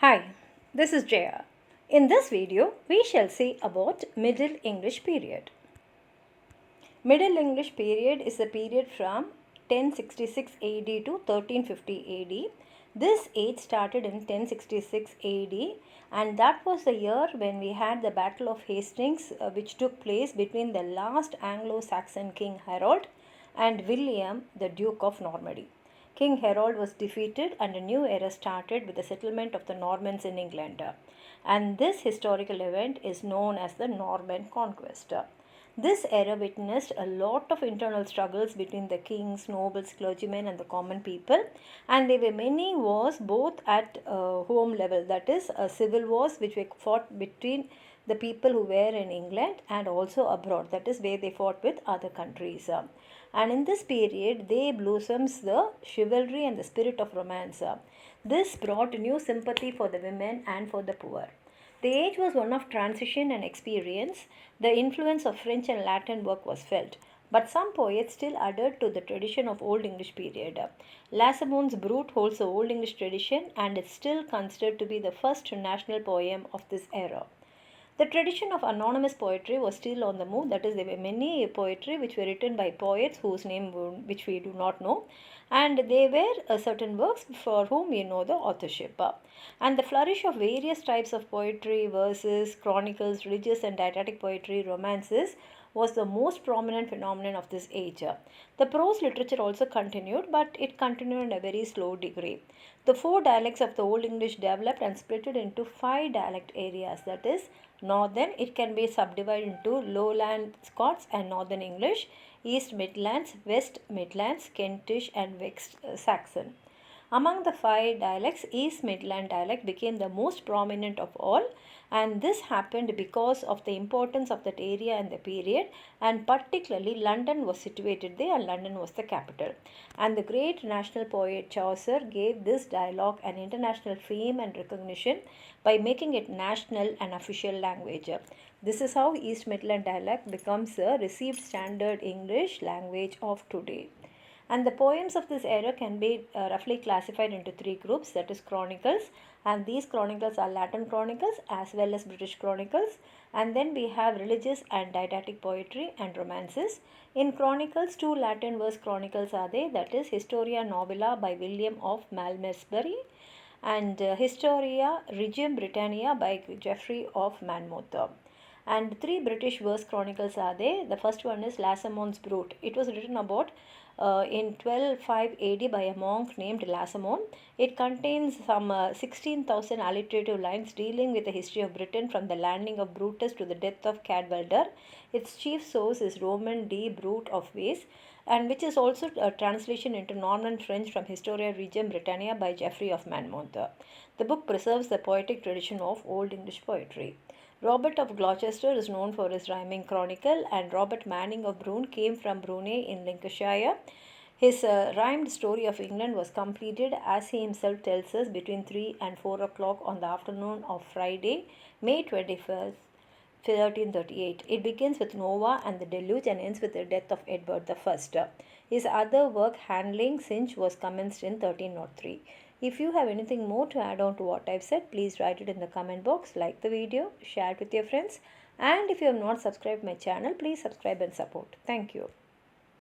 Hi, this is Jaya. In this video, we shall see about Middle English period. Middle English period is a period from 1066 AD to 1350 AD. This age started in 1066 AD, and that was the year when we had the Battle of Hastings, which took place between the last Anglo-Saxon king Harold and William, the Duke of Normandy. King Harold was defeated and a new era started with the settlement of the Normans in England. And this historical event is known as the Norman Conquest. This era witnessed a lot of internal struggles between the kings, nobles, clergymen, and the common people, and there were many wars both at home level, that is, civil wars which were fought between the people who were in England and also abroad, that is, where they fought with other countries. And in this period, they blossoms the chivalry and the spirit of romance. This brought new sympathy for the women and for the poor. The age was one of transition and experience. The influence of French and Latin work was felt, but some poets still adhered to the tradition of Old English period. Lacemont's Brut holds the Old English tradition and is still considered to be the first national poem of this era. The tradition of anonymous poetry was still on the move. That is, there were many poetry which were written by poets whose name which we do not know, and they were certain works for whom we know the authorship. And the flourish of various types of poetry, verses, chronicles, religious and didactic poetry, romances was the most prominent phenomenon of this age. The prose literature also continued, but it continued in a very slow degree. The four dialects of the Old English developed and split into five dialect areas, that is, Northern, it can be subdivided into Lowland Scots and Northern English, East Midlands, West Midlands, Kentish, and West Saxon. Among the five dialects, East Midland dialect became the most prominent of all, and this happened because of the importance of that area and the period, and particularly London was situated there and London was the capital. And the great national poet Chaucer gave this dialogue an international fame and recognition by making it national and official language. This is how East Midland dialect becomes a received standard English language of today. And the poems of this era can be roughly classified into three groups, that is chronicles, and these chronicles are Latin chronicles as well as British chronicles, and then we have religious and didactic poetry and romances. In chronicles, two Latin verse chronicles are there, that is Historia Novella by William of Malmesbury and Historia Regum Britannia by Geoffrey of Monmouth. And three British verse chronicles are there. The first one is Lacemont's Brut. It was written about in 1205 AD by a monk named Lacemont. It contains some 16,000 alliterative lines dealing with the history of Britain from the landing of Brutus to the death of Cadwalder. Its chief source is Roman de Brut of Ways, and which is also a translation into Norman French from Historia Regum Britannia by Geoffrey of Monmouth. The book preserves the poetic tradition of Old English poetry. Robert of Gloucester is known for his rhyming chronicle, and Robert Manning of Brune came from Brune in Lincolnshire. His rhymed story of England was completed, as he himself tells us, between 3 and 4 o'clock on the afternoon of Friday, May 21st, 1338. It begins with Noah and the deluge and ends with the death of Edward I. His other work, Handling Singe, was commenced in 1303. If you have anything more to add on to what I've said, please write it in the comment box, like the video, share it with your friends, and if you have not subscribed my channel, please subscribe and support. Thank you.